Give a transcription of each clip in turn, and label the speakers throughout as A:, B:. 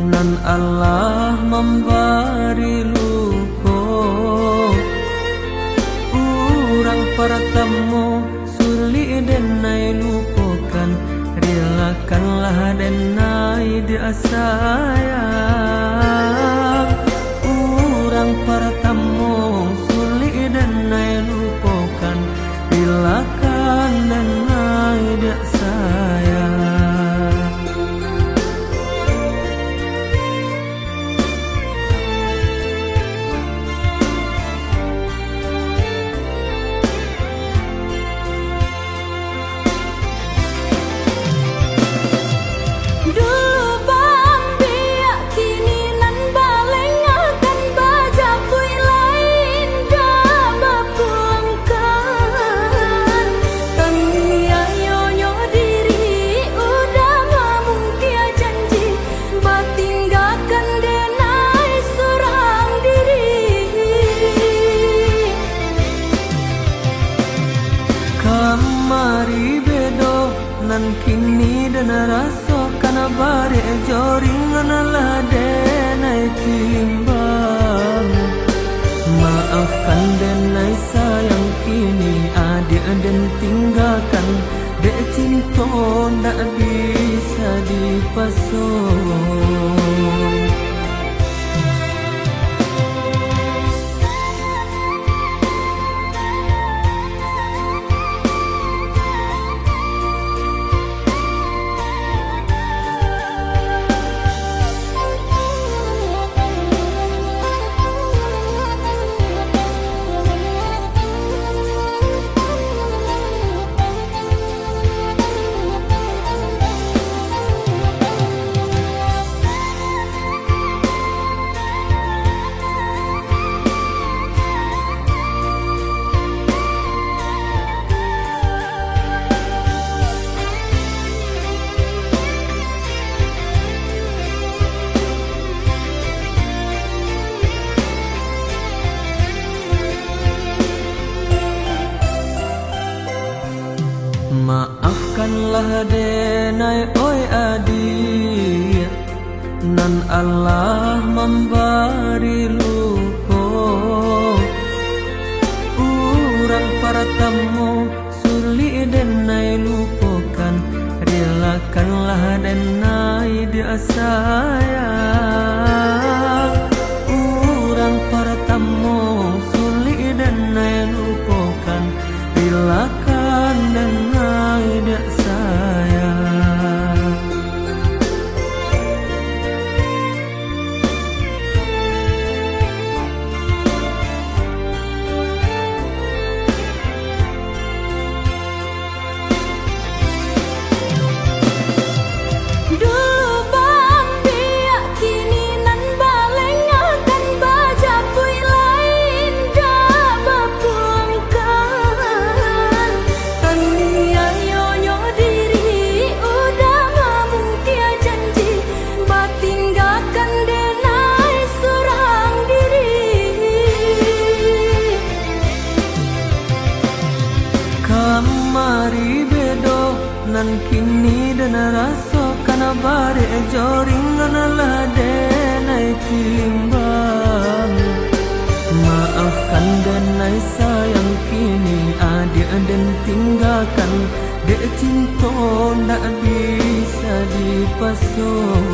A: nan Allah memberi luko. Urang pertemu suli denai lupakan, relakanlah denai dia sayang. Urang pertemu suli denai lupakan, relakan denai dia sayang. Kamari bedo nan kini dan rasa kana bare joring analah denai timbang. Maafkan denai sayang kini adik dan tinggalkan, dek cinta ndak bisa dipasung. Maafkanlah denai oi adik, nan Allah memberi luko. Urang pertemu suli denai lupakan, relakanlah denai dia sayang. Urang pertemu suli denai lupakan, relakan denai dia sayang. Kamari bedo nan kini dan rasa kana bare joring analah denai timbang. Maafkan denai sayang kini adik dan tinggalkan, dek cinta ndak bisa dipasung.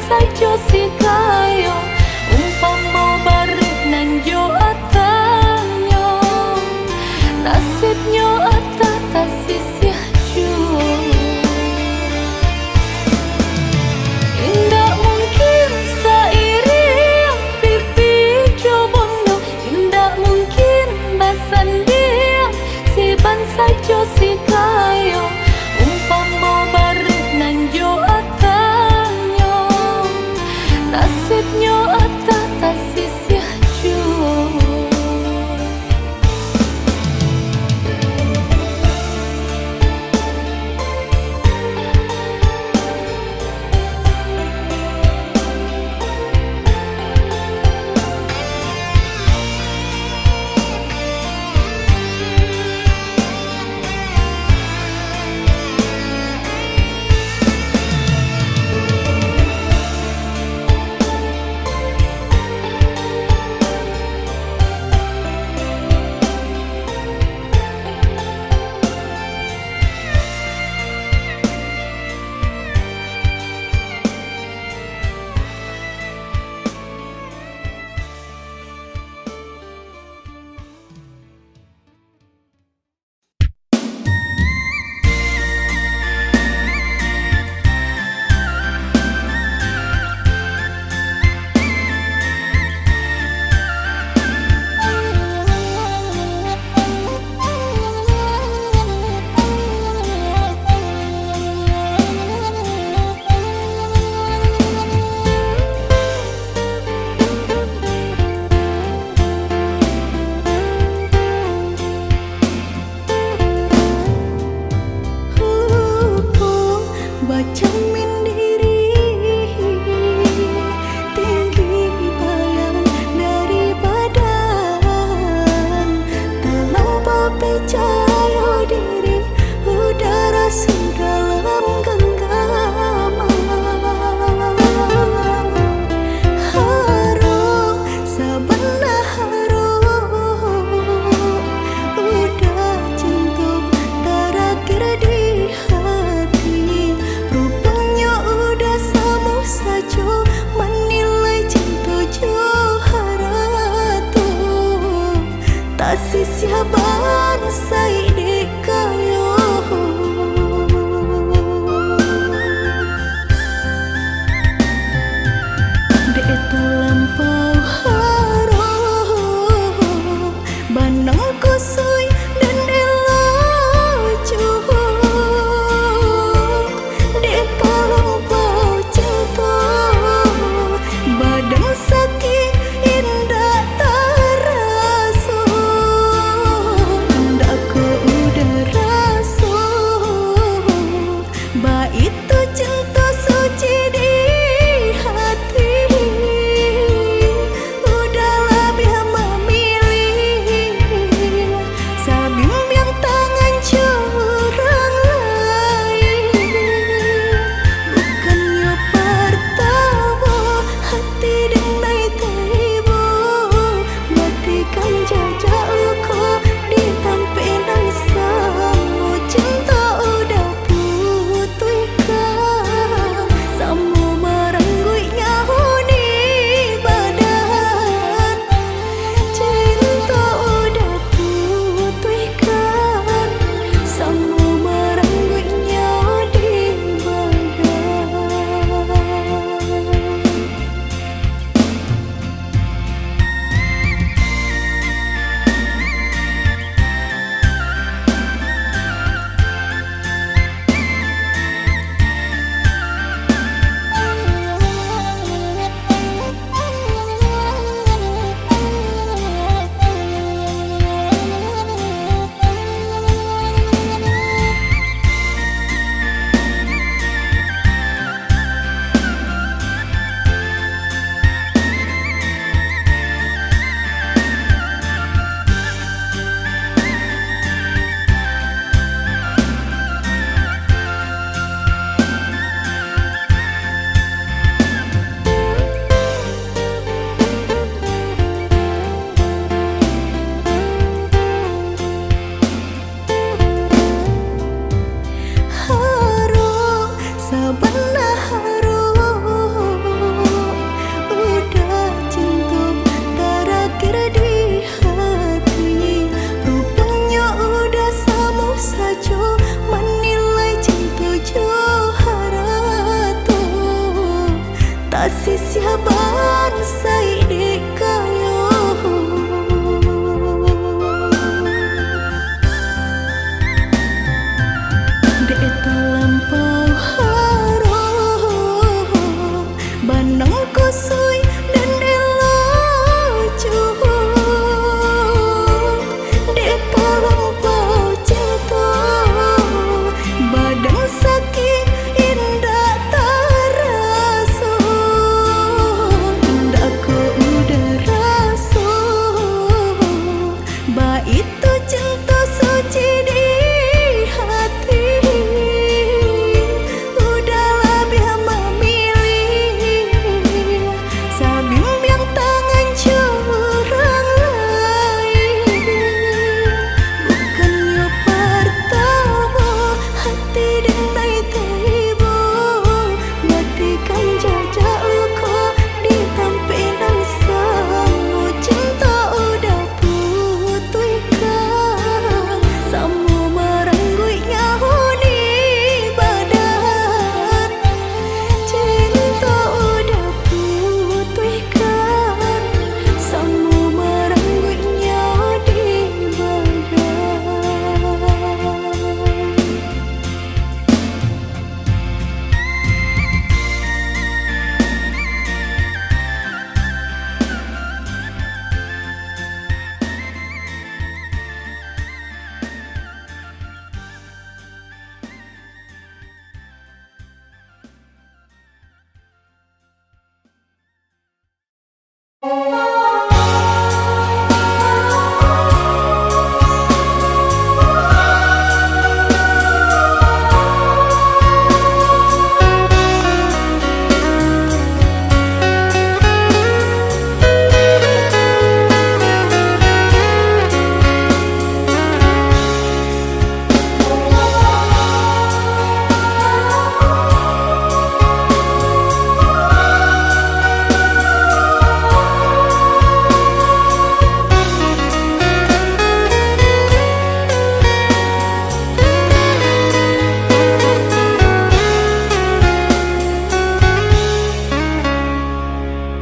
B: saja si kayo umpama barit nang jo atanyo nasibnyo atata sisih jo indah mungkin sairing pipi jobondo indah mungkin basan dia si ban saja si kayo umpama barit nang jo atanyo nasibnyo atata sisih jo baca mendiri tinggi bayang dari badan terlampau percaya diri udara sedalam genggaman harum sebelah harum udah cinta terakhir di hati rupanya udah sama saja menilai cinta Johara tuh tak sisiaban saidi kayo dek terlampau harum banang kusui dan elaju dek terlampau cinta badan sakit indah terasa indah ke udara siaban say di kayo de terlampau harum banang kusui dan elacu de terlampau cinta badan sakit indah terasa indah ku udah rasa ba itu cinta suci di hati udah lebih memilih sabim yang tangan curang lain bukannya pertama hati denai tiba matikan jajak luka di tampilan samu cinta udah putihkan samu merenggut nyahu di badan cinta udah putihkan samu merenggut nyahu di badan.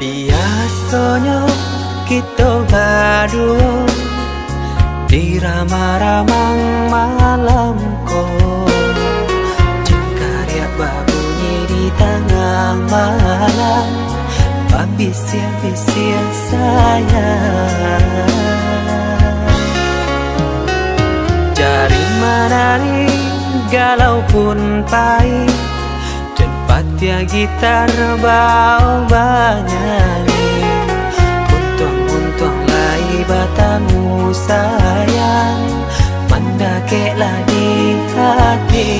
A: Biasanya kita berdua di ramah-ramah malam kau jengkariak berbunyi di tengah malam babisia-bisia sayang jari menari galau pun pahit dan patia gitar bau banyani untung lai batamu sayang mandakeklah di hati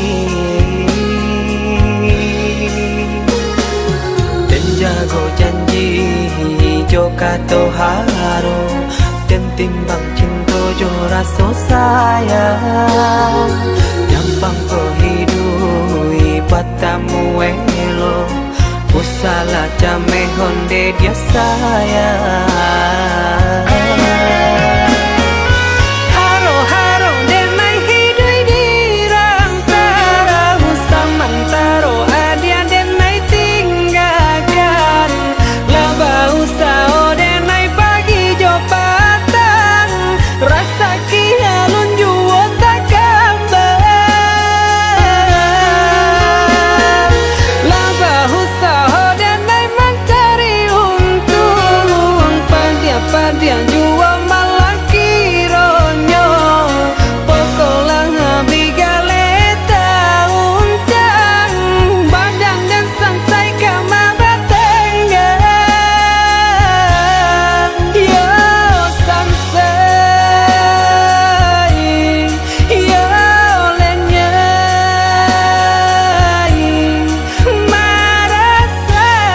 A: dan jago janji joka toharo dan timbang cinta jo rasa sayang gampang kau hidui batamu elo usala jame honde dia sayang haro haro denai hidui di rantara usamantaro adia denai tinggalkan laba usao denai pagi jo patang rasa kialun juo tak kabar laba usao denai mencari untung padia jua malah kironyo pokolang bigaleta uncang badan dan sansai kamara tengah yo sansai yo lenyai marasai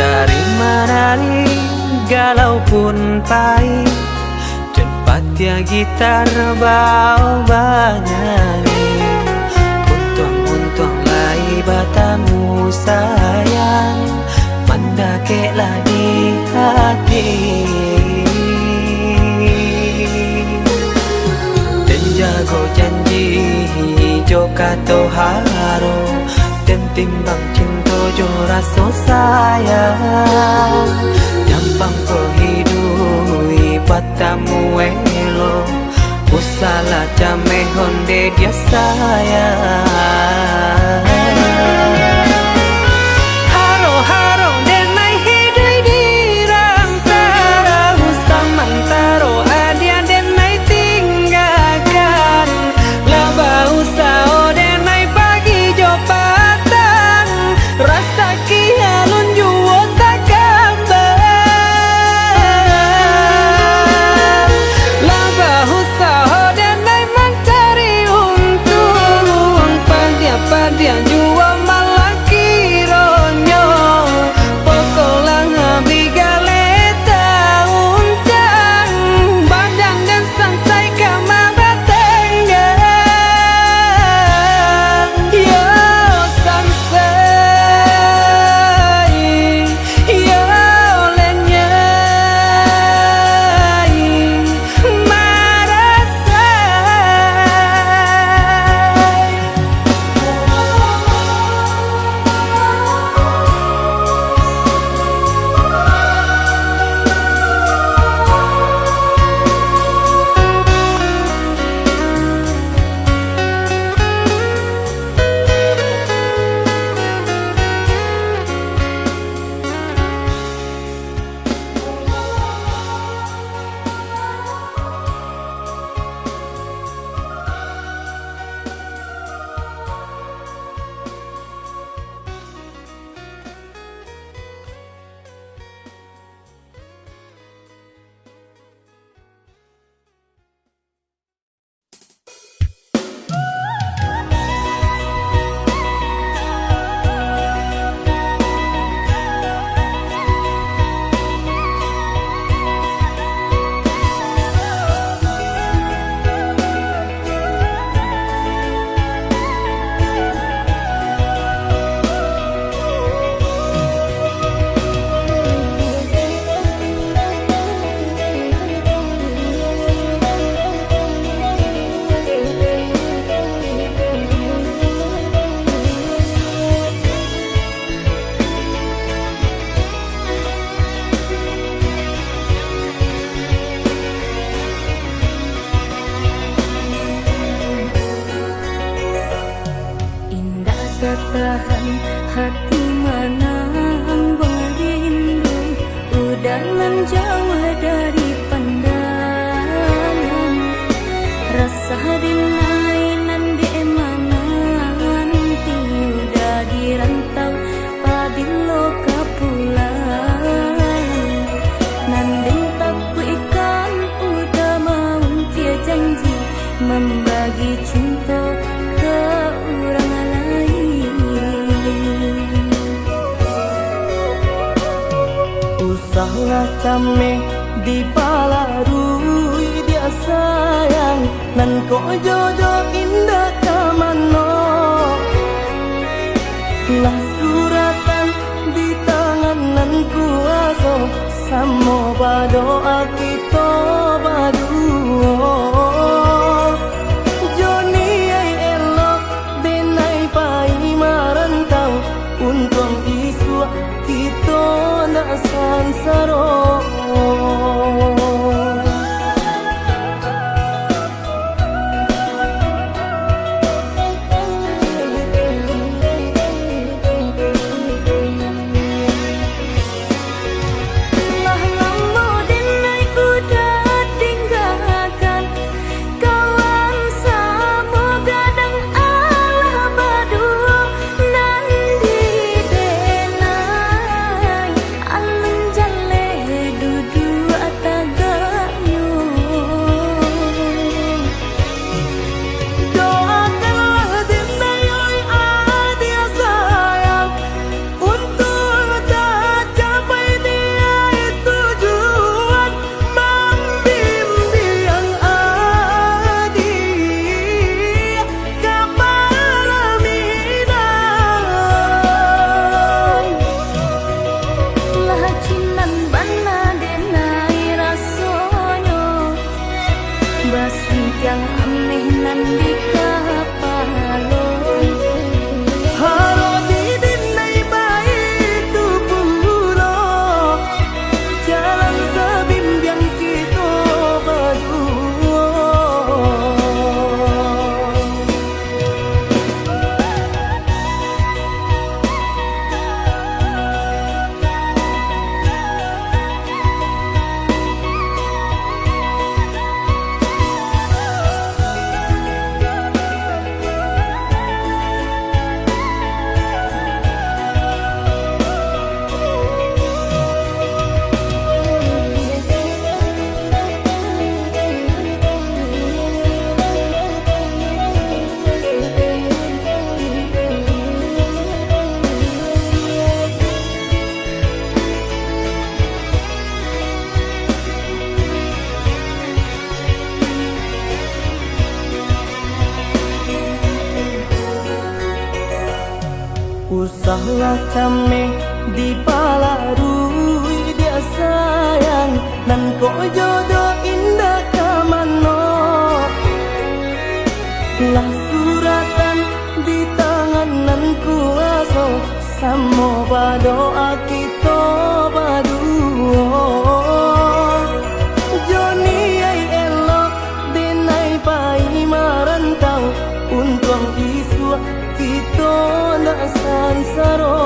A: dari menari galau pun pahit, tempat ya gitar bau banyani. Untung lai batamu sayang, mendakelah di hati. Dan jago janji joka toharo, dan timbang cinta jo raso sayang. Gampang perhidui batamu elo, usala jame honde dia sayang. Haro haro denai hidui dirang taro, samantaro adia denai tinggalkan. Laba usao denai pagi jo patang, rasa kialun juo tak kabar. Laba usao denai mencari untung, padia jua malah kironyo. Pokolang bigaleta uncang, badang dan sansai kamara tenggang. Yo sansai, yo lenyai marasai. Indah tertahan hati menang berindu, udah menjauh dari pandangan. Rasa dinainan di emangan, tiudah di rantau pabilo kapulang. Nanding taku ikan udah mau tia janji, membagi cinta ke orang lain. Usahlah came di palarui dia sayang, nan ko jojo indah kamano. Lah suratan di tangan nan kuaso, samo badoa kita baduo. Joni ai elok denai pai marantau, untung isu kita nak sansaro. Tame di palarui dia sayang nan ko jodoh indah kamano. Lah suratan di tangan nan kuaso samo padoa kita baduo. Joni ay elok denai pai marantau untung isu kita nak sansaro.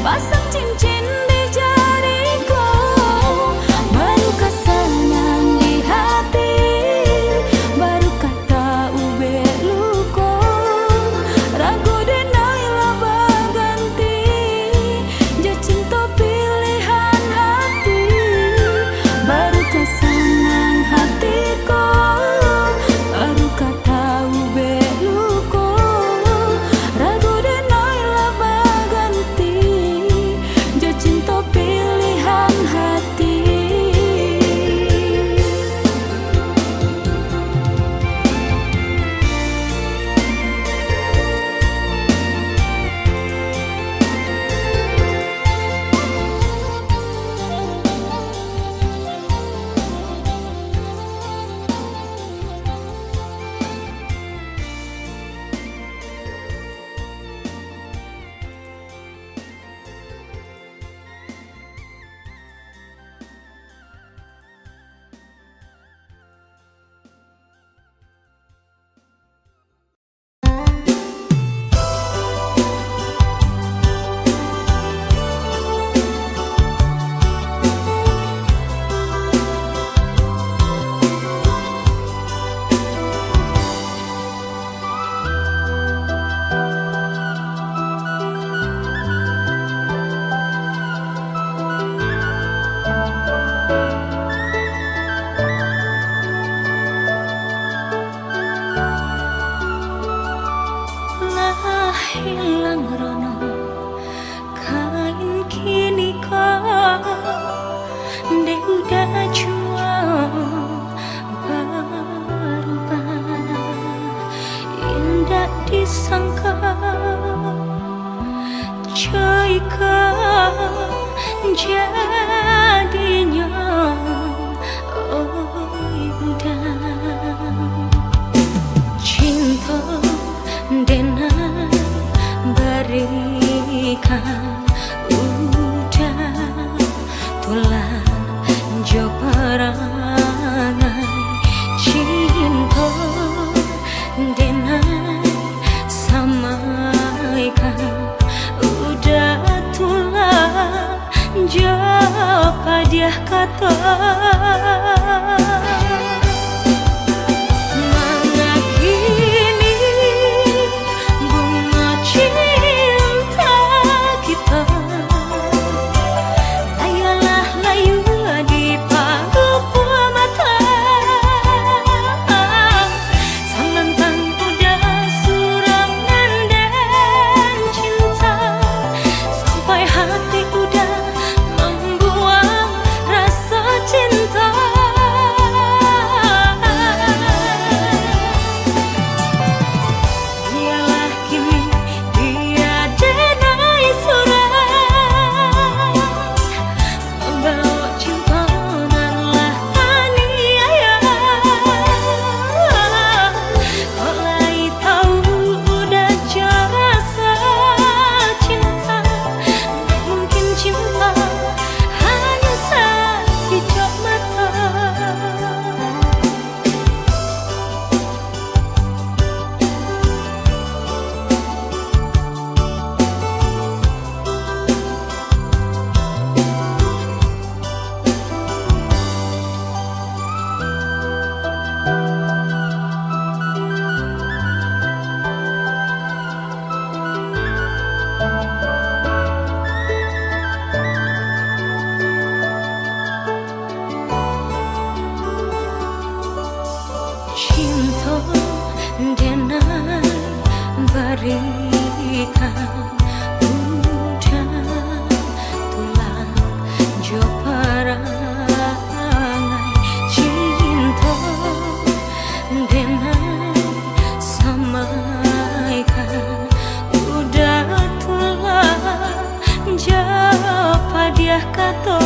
B: pasang cincin di jariku, barukah senang di hati, barukah tahu beluko, ragu denailah baganti, je cinta pilihan hati, barukah senang hatiku, barukah tahu beluko, ragu denailah baganti, je cinta pilihan hati. Hilang rono kain kini kau de udah jual berubah, indah disangka jika jadinya udah cinta denai berikan udah tulang jo perangai cinta denai samaikan udah tulang jo padiah kata. Cinta denai berikan udah tulang jo perangai cinta denai samaikan udah tulang jo padiah kata.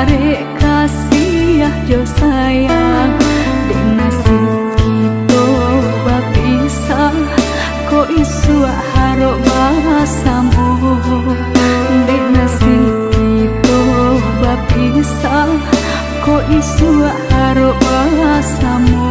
B: arek kasih jo sayang dek nasib kita bapisah ko isu harok basamu dek nasib kita bapisah ko isu harok basamu.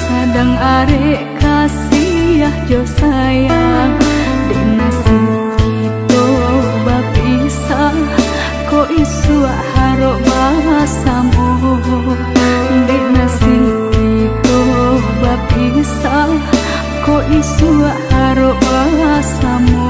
B: Sadang arek kasih jo sayang dek nasib kita bapisah ko isu harok basamu dek nasib kita bapisah ko isu harok basamu.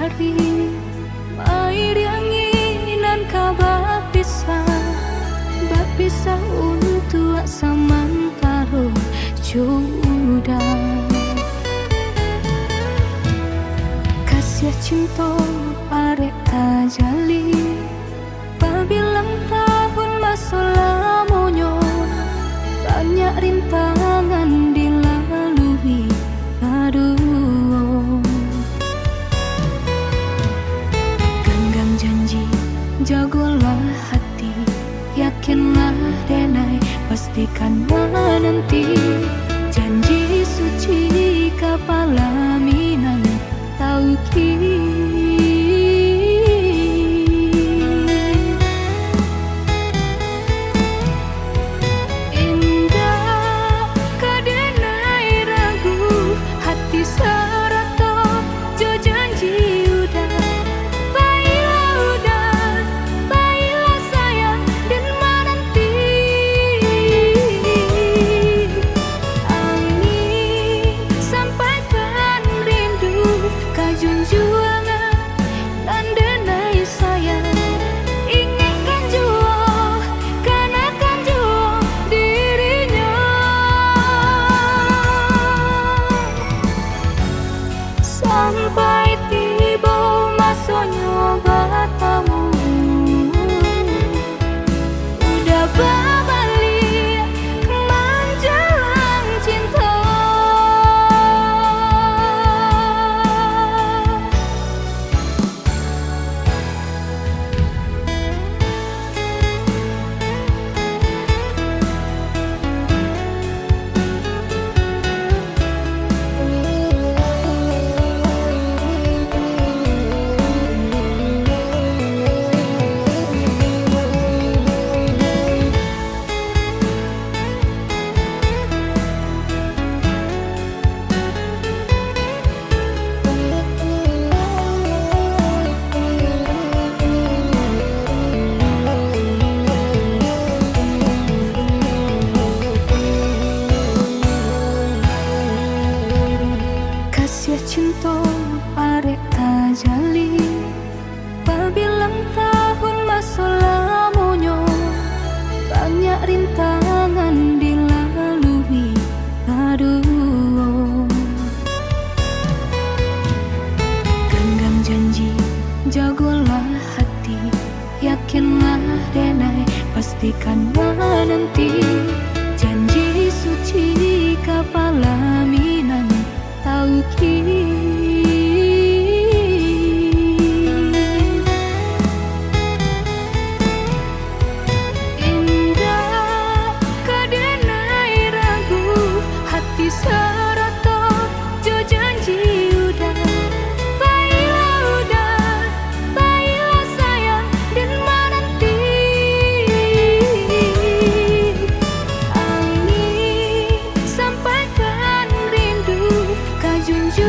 B: hari mairianginan ka bapisa untuk samantaro jodoh kasih cinta arek tajali pabilang tahun masa lamonyo banyak rintangan dilalui aduh genggam janji jagolah hati yakinlah denai pastikan menanti janji suci kepala minang tauki indah kadenai ragu hati serato jo janji udah baiklah sayang dan menanti angin sampaikan rindu kajunjuangan dan denai sayang ingatkan jua kanakan jua dirinya sampai tiba masanya batamu udah berbalik menjelang cinta kasih cinta arek tajali pabilang tahun masa lamonyo banyak rintangan dilalui aduh genggam janji jagolah hati yakinlah denai pastikan menanti janji suci kepala minang tauki indah kadenai ragu hati serato jo janji udah baiklah sayang dan menanti angin sampaikan rindu kajunju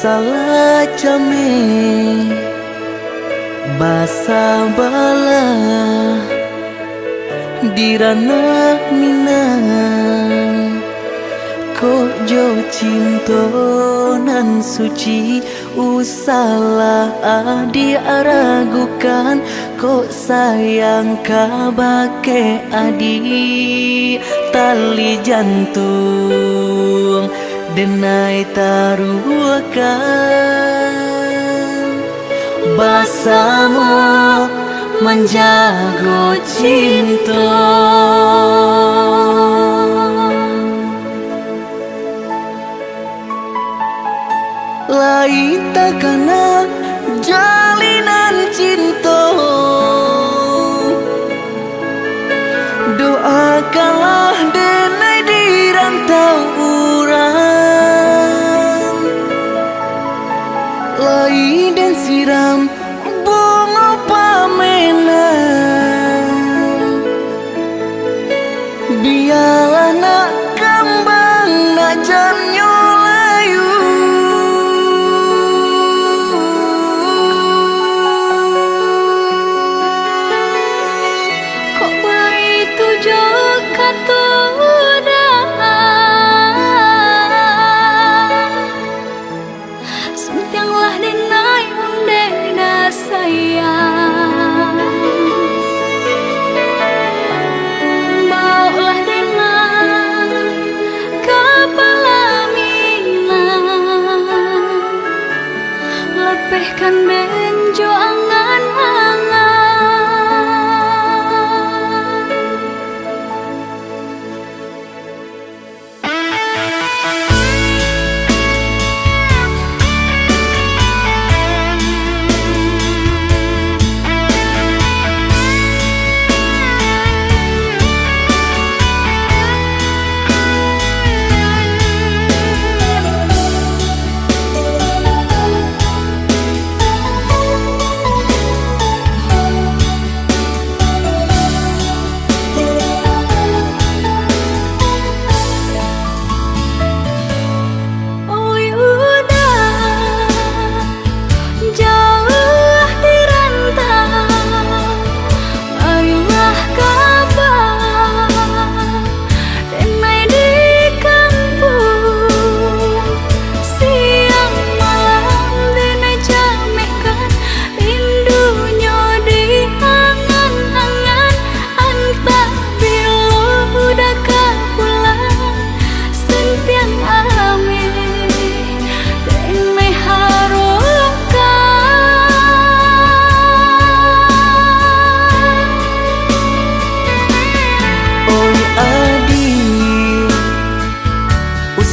A: Usala jame basa bala dirana minang ko jo cinto nan suci usala adi aragukan ko sayang kabake adi tali jantung denai taruhkan basamu menjago cinta. Lain takana jalinan cinta, doakanlah denai di rantau urang, lain dan siram bunga pamenan, biarlah nak kembang nak jamnya layu.
B: Kok baik tujuh kata sentianglah denai undena sayang, baulah denai kepala minang, lepehkan benjo angan-angan.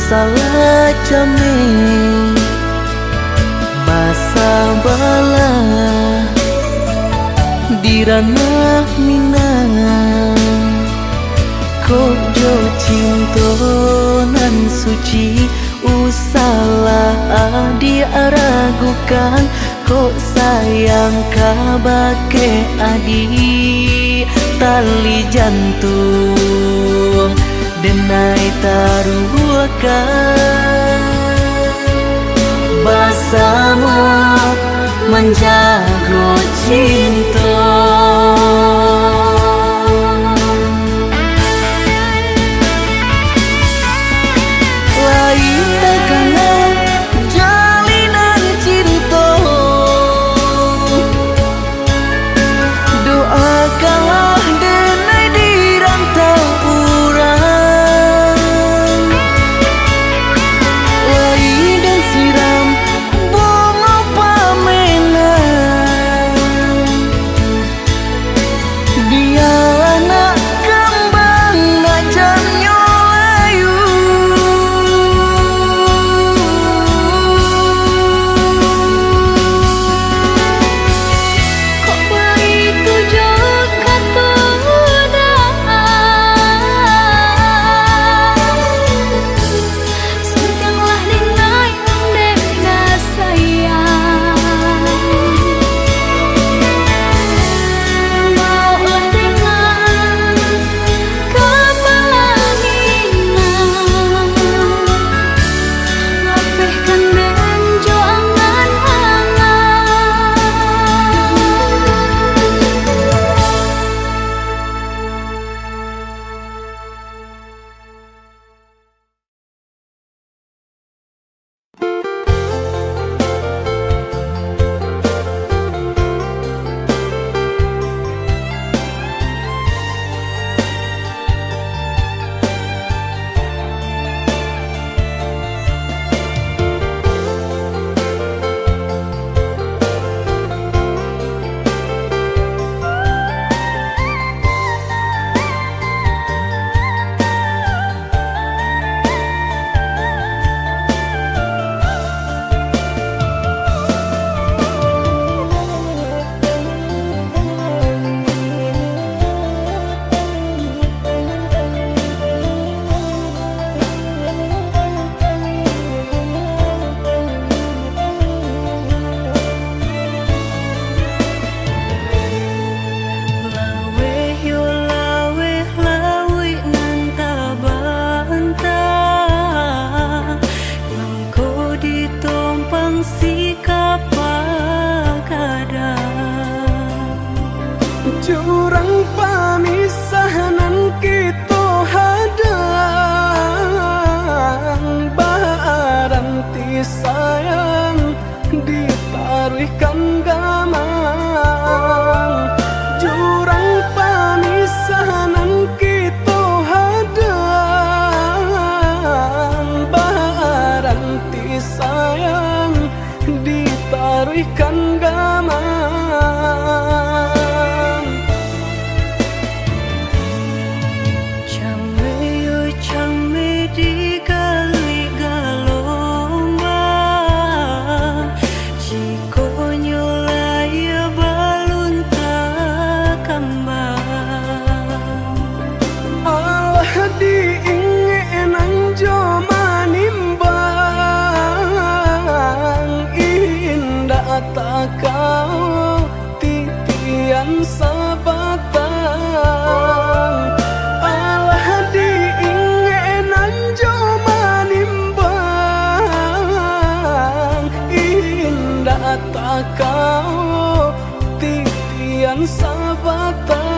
A: Salah jame basa bala dirana minang ko jo cinto nan suci usala adi aragukan ko sayang kabake adi tali jantung denai taruhkan basamu menjago cinta. Lain takana jalinan cinta, doakanlah denai di rantau urang, lain dan siram bunga pamenan, jurang pamisahan kita hadang, baranti sayang ditaruhkan gamang, jurang pamisahan kita hadang, baranti sayang ditaruhkan gamang. Kau titian sabatang, alah diingenan jo manimbang, indah tak kau titian sabatang.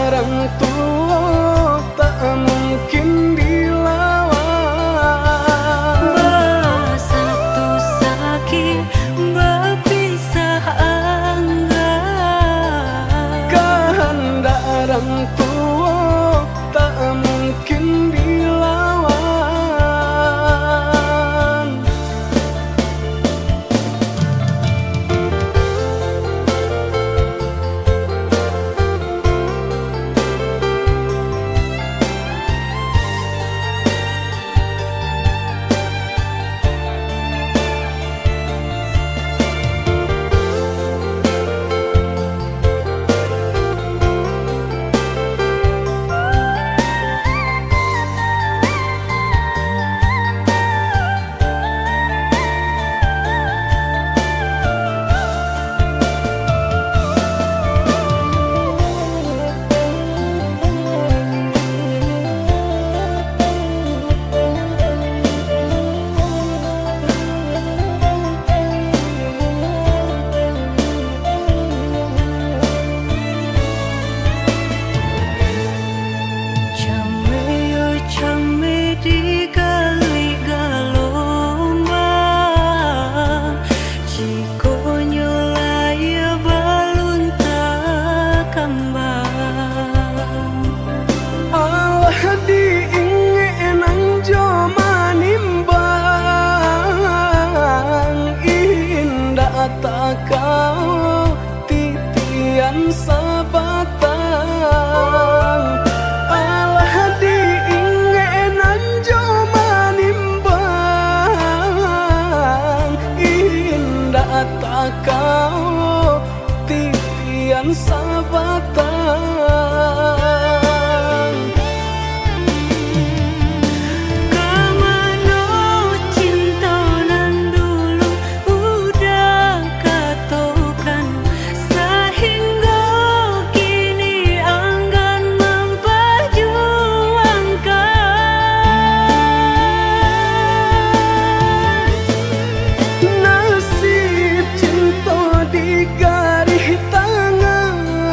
A: Orang tua tak mungkin dilawan. Tak kau titian sabatang, alah diingenan jo manimbang, indah tak kau titian sabatang. Garis tangan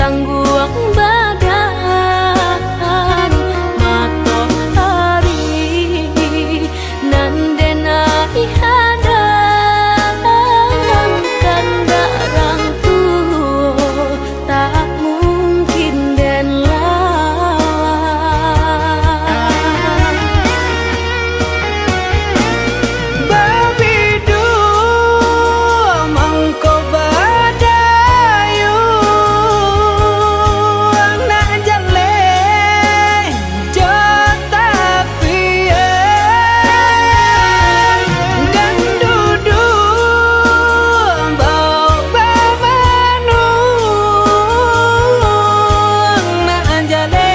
B: tangguang badan matahari nan denai hadang kandarang tuh tak mungkin den lawan
A: babidu mangko badayu anak jale jota pien dan dudu bau babanu anak jale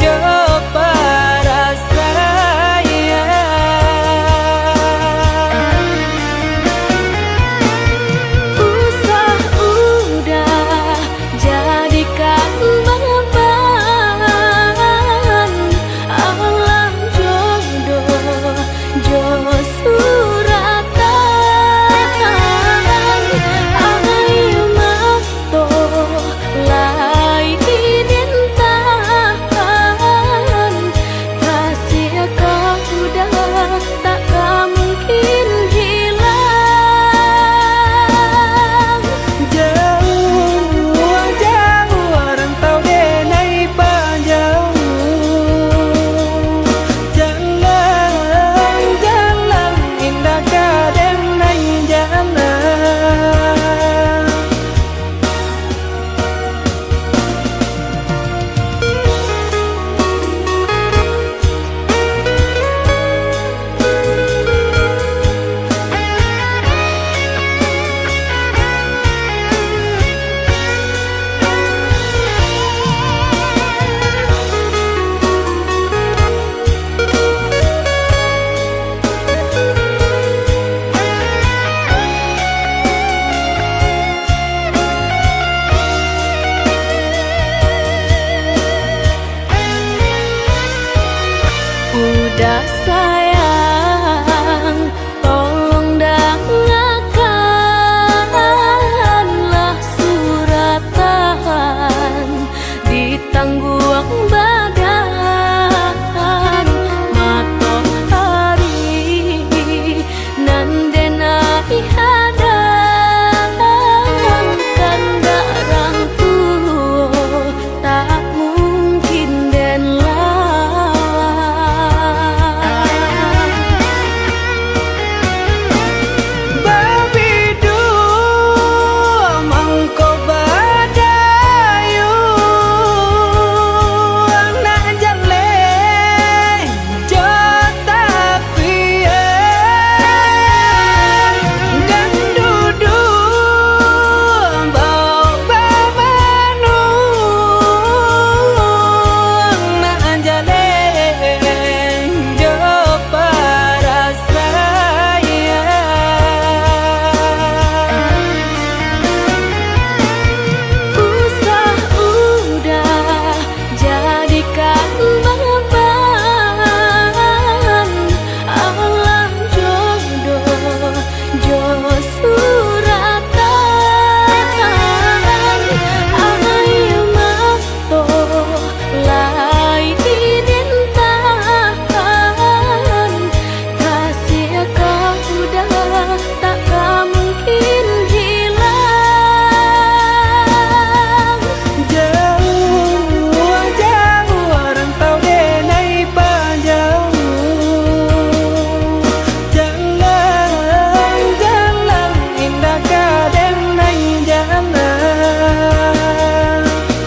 A: jo para saya
B: usah udah jadikan beban alam jodoh jo suratan ayo mato lai dintahan kasih kau udah tak mungkin hilang
A: jauh jauh rantau denai panjang jalan jalan indah kadang nai jalan
B: udah sayang tolong dengarkanlah suratan di tangguang badan matahari nan denai hadang kandarang tuh tak mungkin den lawan
A: babidu mangko badayu anak jale jota pien dan dudu bau babanu anak jale jo para saya
B: usah udah jadikan beban alam jodoh jo suratan ayo mato lai dintahan kasih kau udah tak mungkin hilang
A: jauh jauh rantau denai panjang jalan jalan indah kadang nai jalan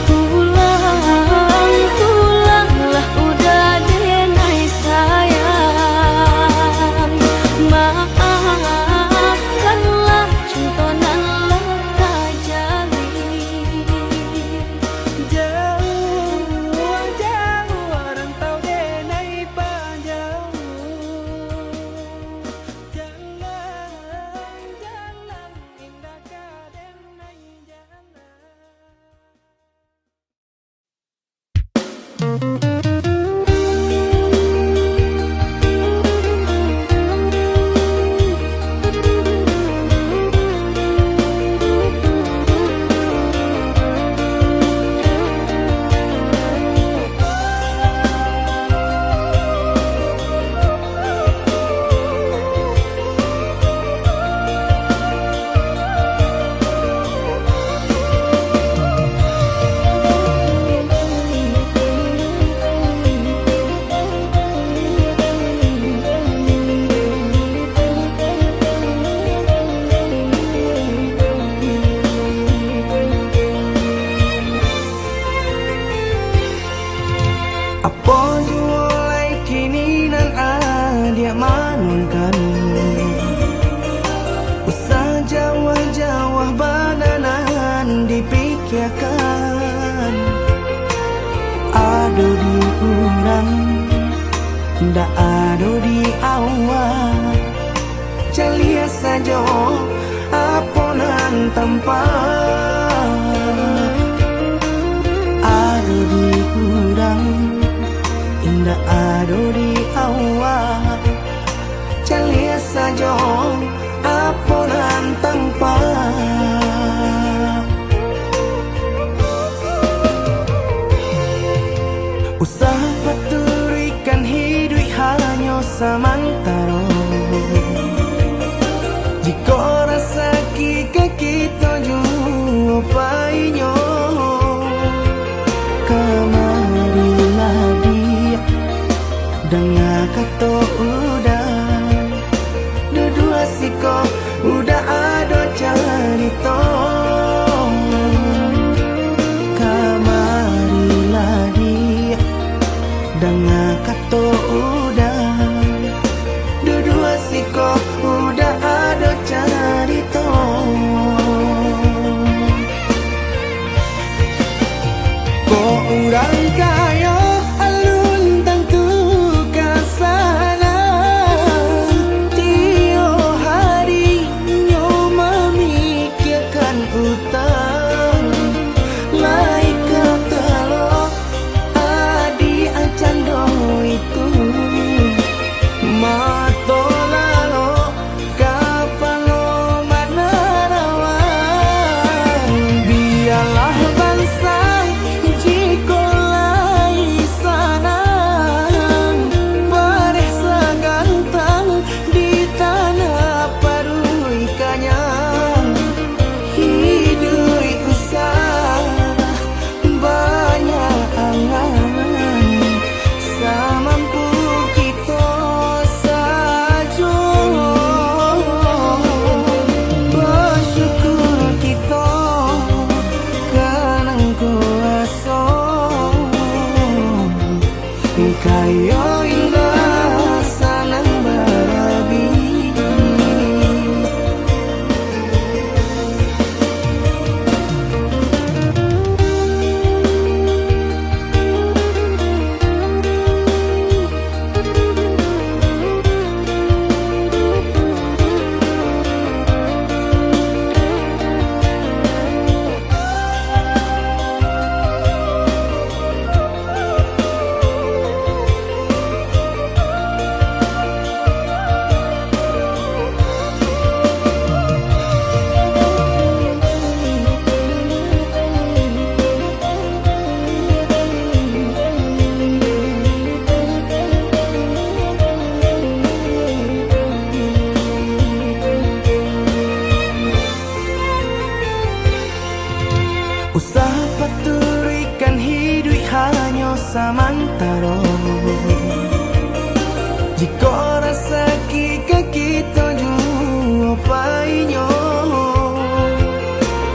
B: pulang pulanglah udah denai sayang maafkanlah cintonan leka jalin
A: jauh jauh rantau denai panjang jalan jalan indah kadang nai jalan sia-siakan. Ado di urang, ndak ado di awak. Celia saja aponan tanpa. Ado di urang, ndak ado di awak. Celia saja aponan tanpa. Usaha paturikan hidup hanya samantara. Jika rasa kita jua painyo, kamarilah dia dengar kata udah. Dua siko udah ada cerita. Kamarilah dia dengar kata udah. Dua siko udah ada cerita. Kok orang kaya alun tentu kasana. Tio hari nyo memikirkan utang. Laik kata lo adi acan do itu. Mato lalo kapalo mana rawan. Biarlah bangsa jiko lai sana. Bareh sagantang di tanah parui kanyang. Hidup usah banyak angan. Samampu kita saja. Bersyukur kita kanang kuasa. Kaya indah sanang barabi. Usaha paturikan hidup hanya samantara. Jika rasa kita jua painyo,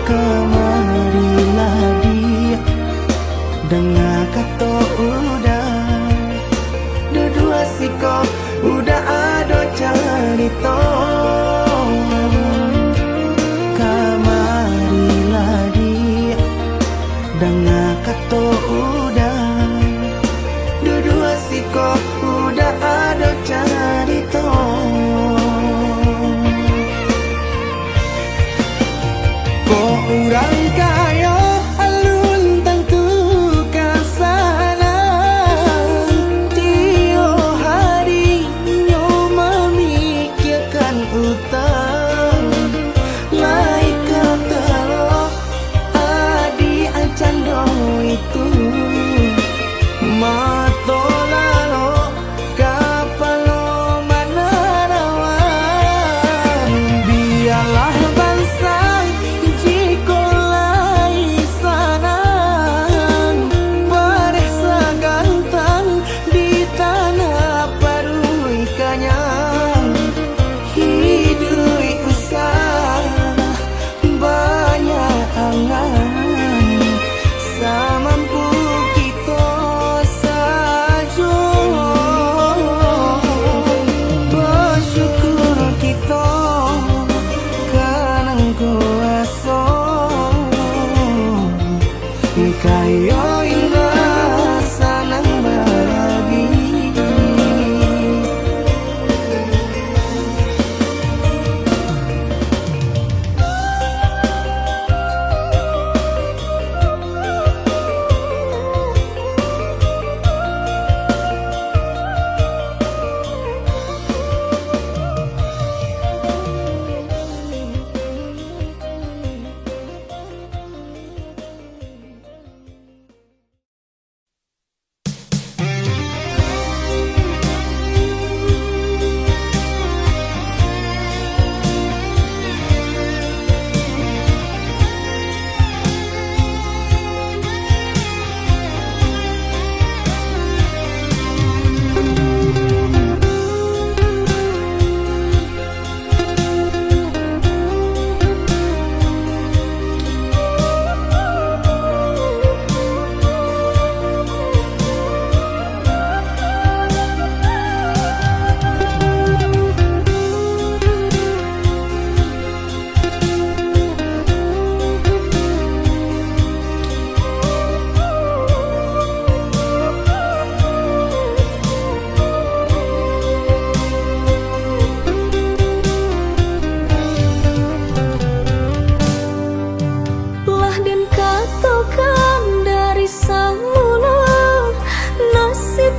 A: kamarilah dia dengar kata udah. Dua siko udah ada cerita. Kamarilah dia dengar kata udah. Dua siko udah ada cerita. Kok orang kaya alun tentu kasana. Tio hari nyo memikirkan utang. Laik kata lo adi acan do itu. Mato lalo kapalo mana rawan. Biarlah bangsa jiko kayo indah sanang baragi.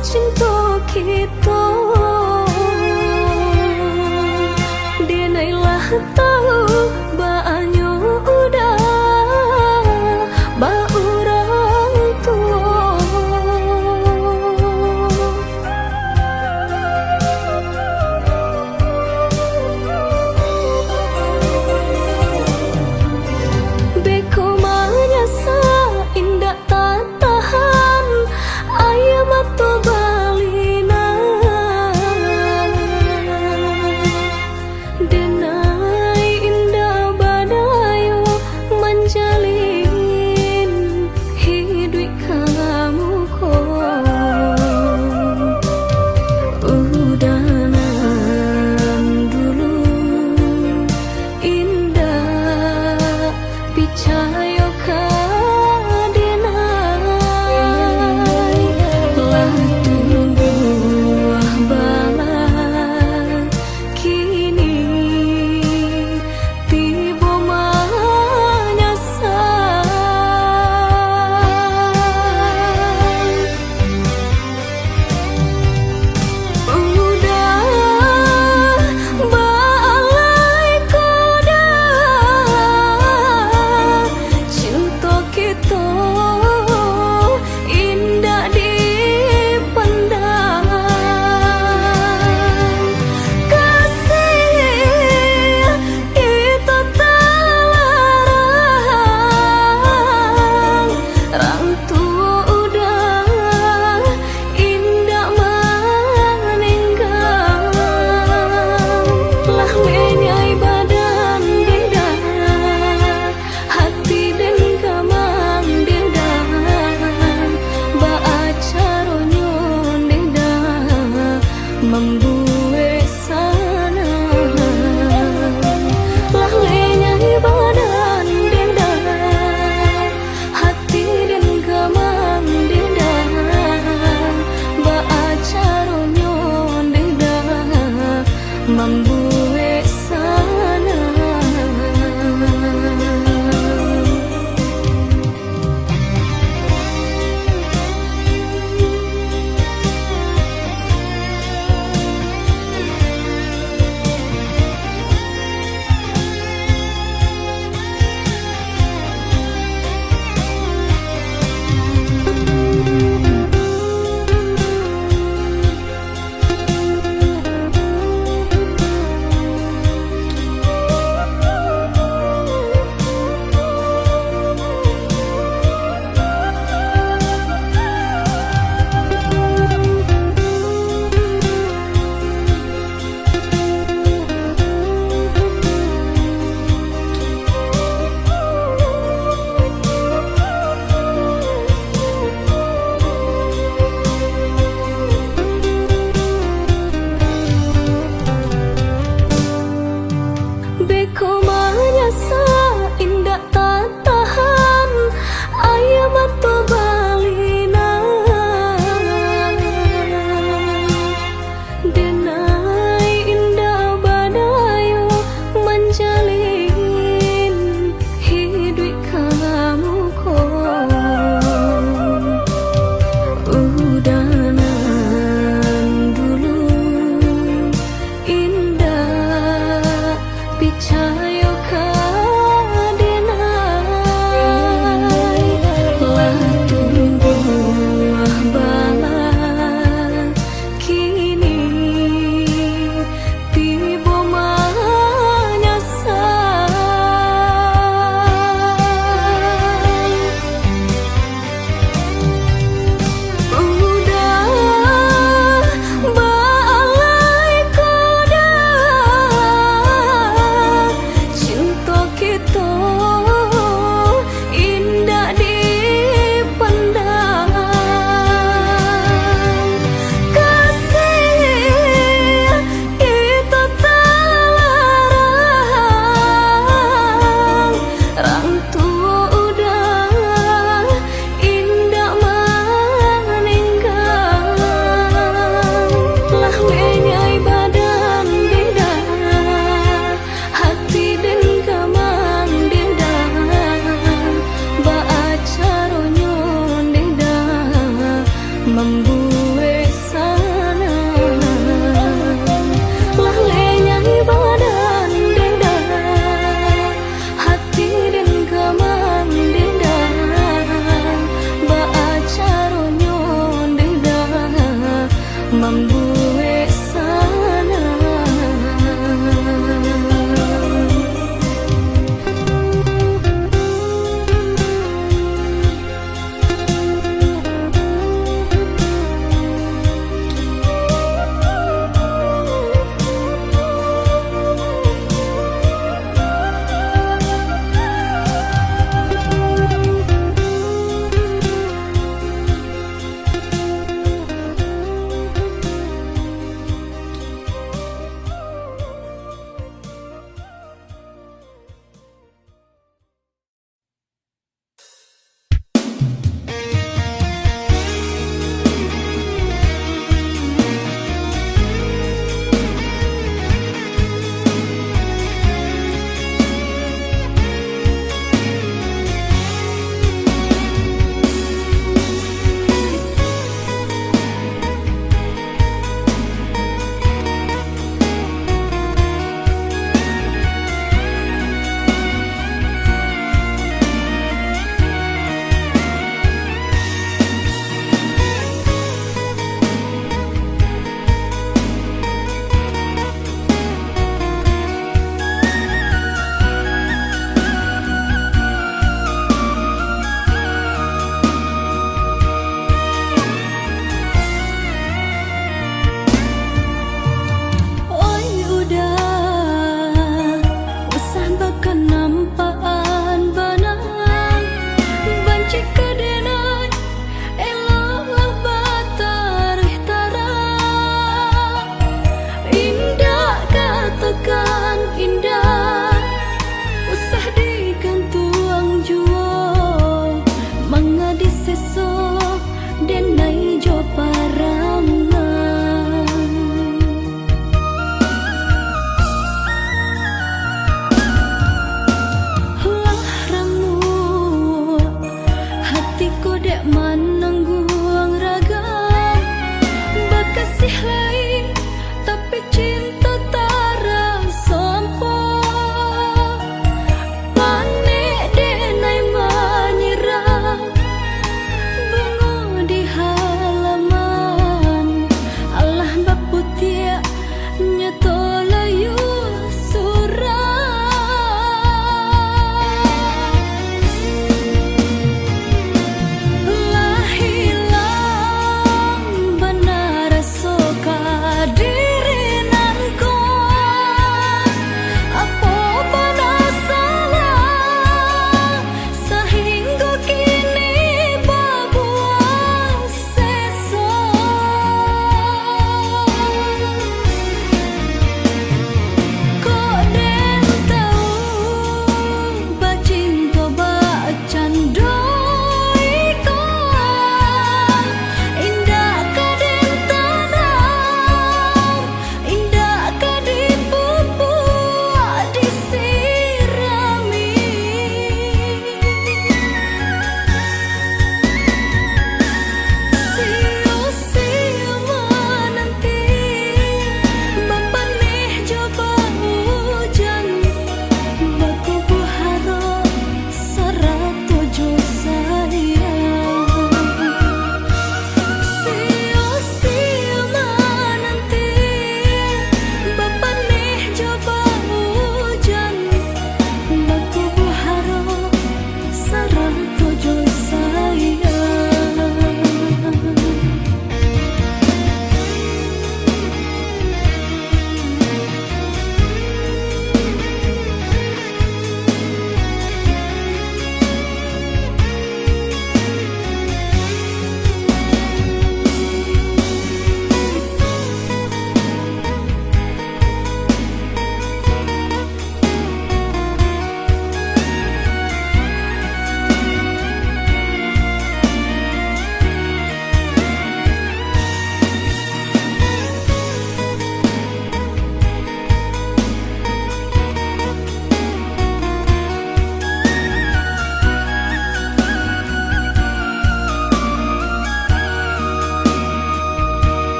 B: Cinta kita Denailah tahu banyak udah ba orang tua Beko manyasa indah tak tahan ayam atau balina denai indah badayo menjalin hidup kamu kok udanan dulu indah picayo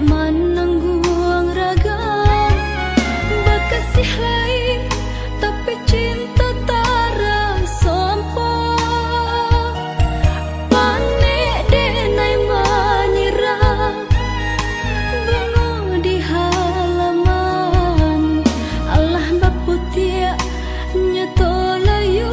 B: manangguang raga bakasih lain tapi cinta tara sampo panik denai menyerah bunga di halaman Allah baputia nyato layu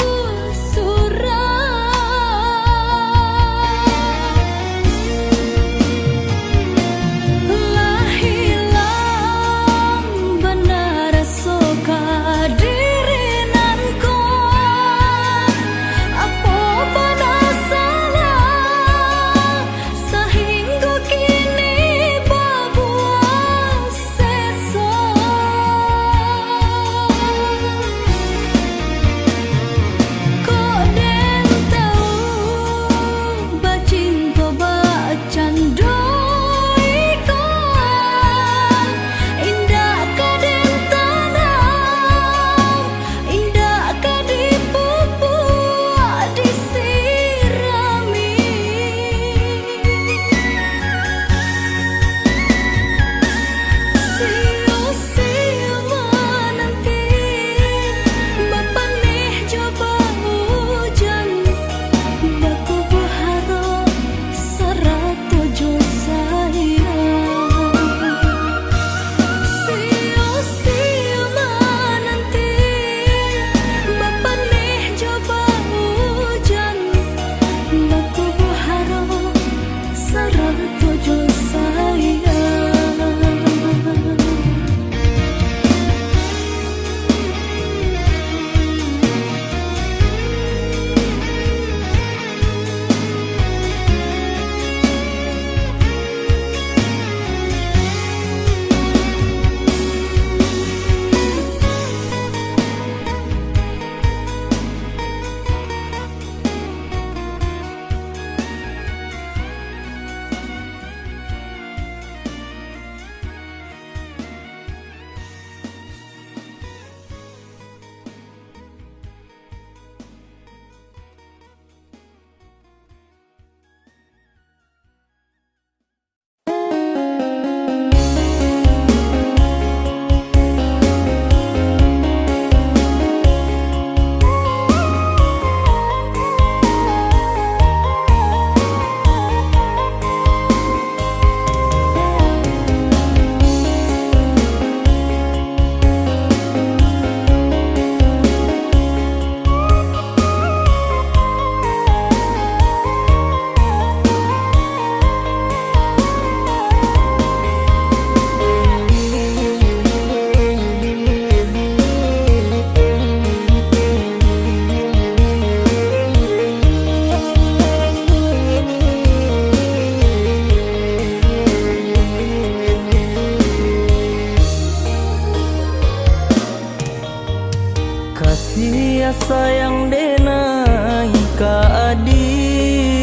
A: Kasih sayang denai ka adik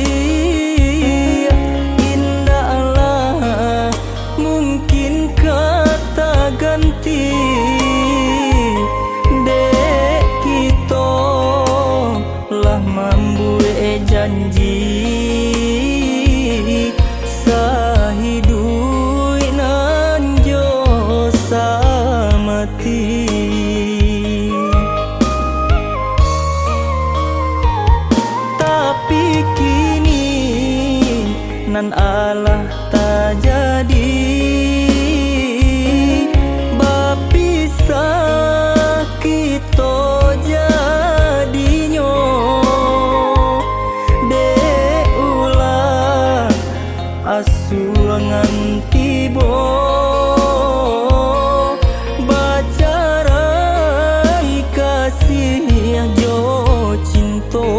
A: indahlah mungkin kata ganti dek kita lah membuat janji sahidui nanjo samati. Nan Allah tak jadi bapisah kita jadinyo dek ulah asuangan tibo bacarai kasih jo cinto.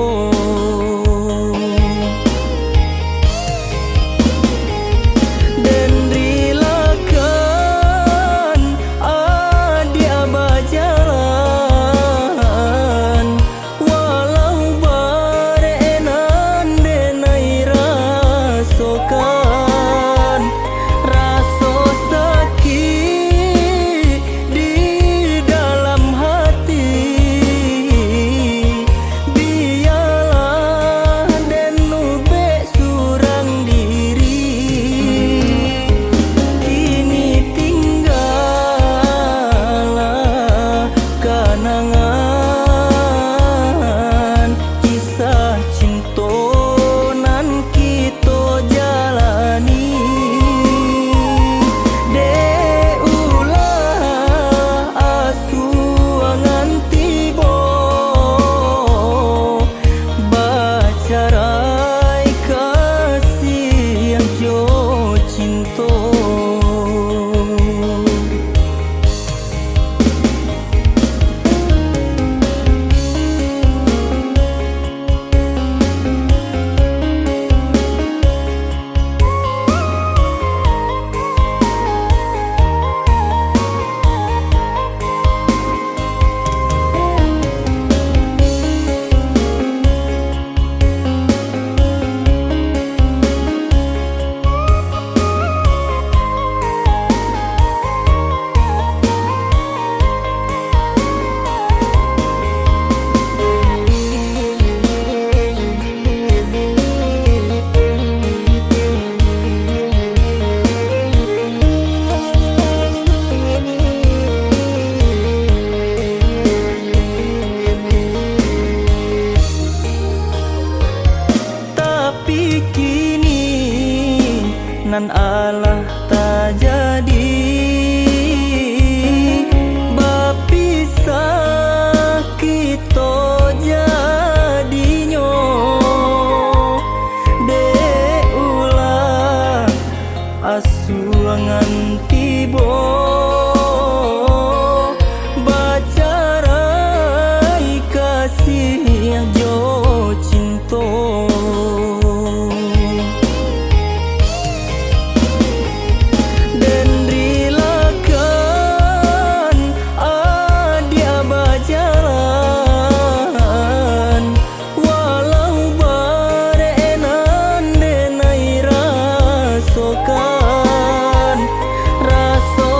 A: Raso jadi bapisah kita jadinyo de ulah asuangan tibo bacarai kasih jo cinto dan rilakan adia bajalan walau barenan denai rasokan raso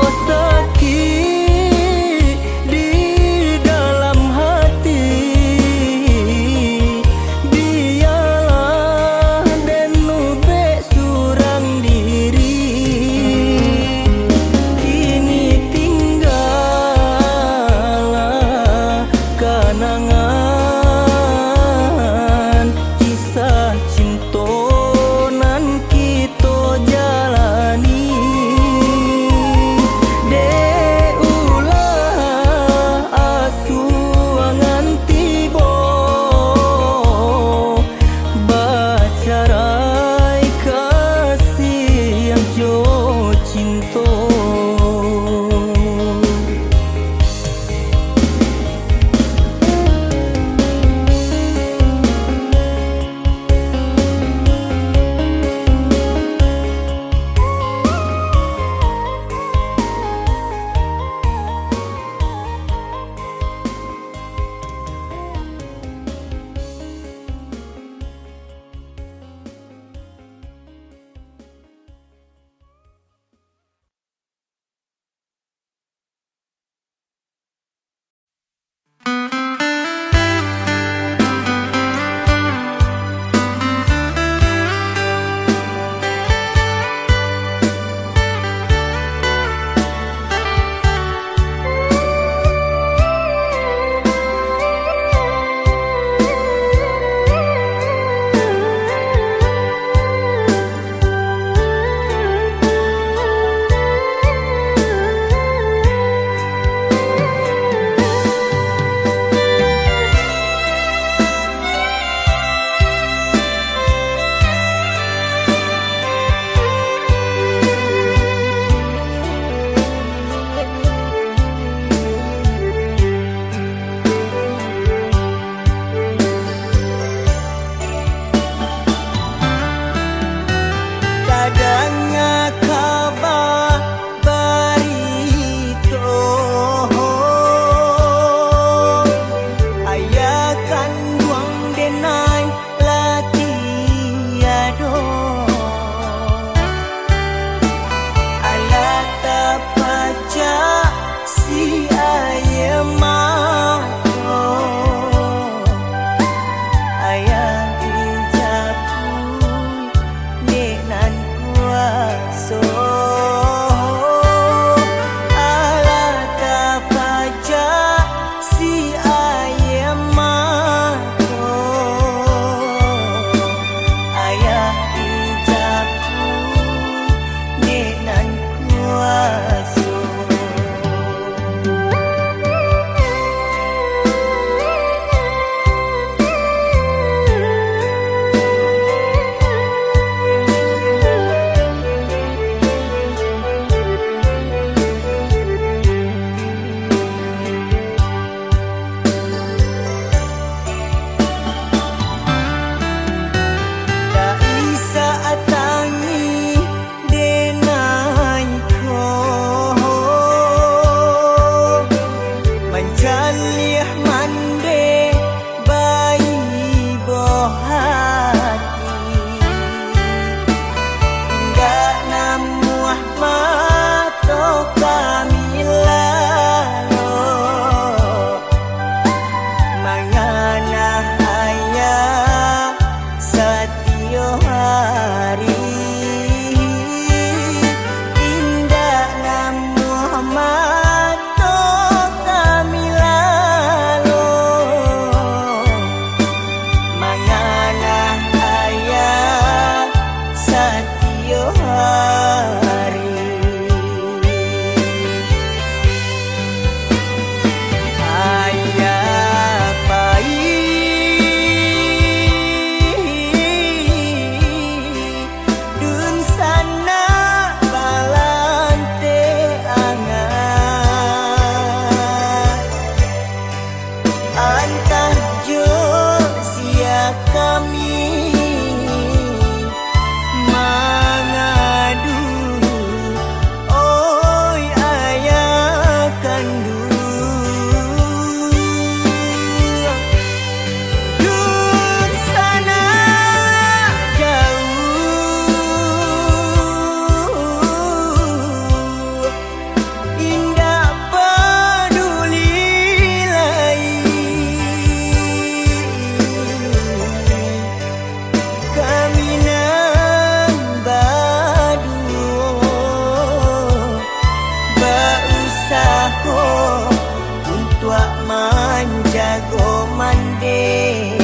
A: jago mande.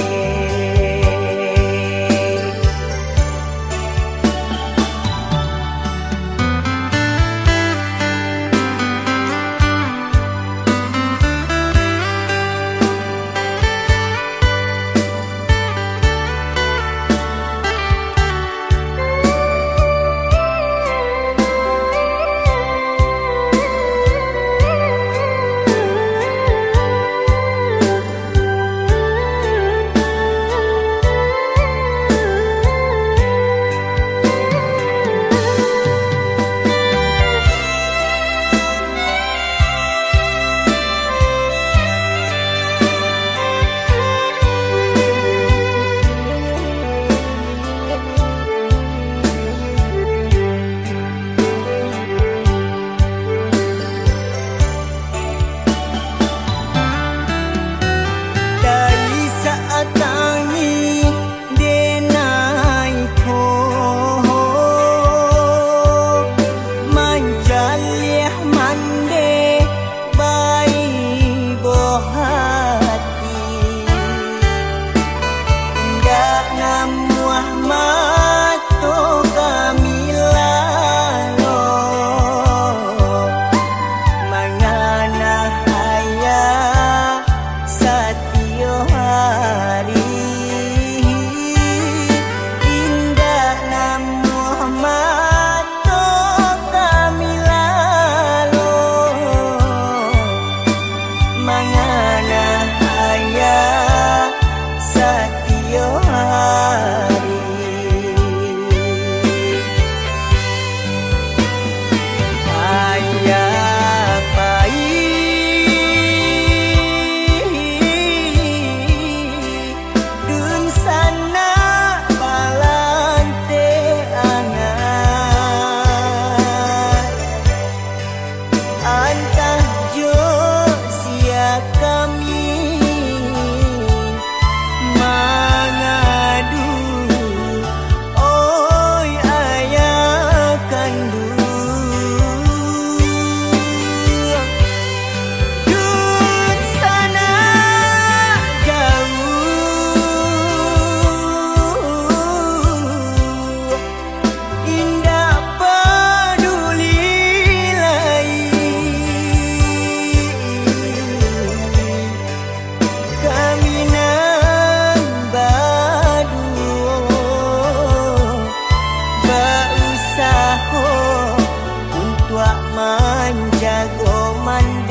A: Jago mandi.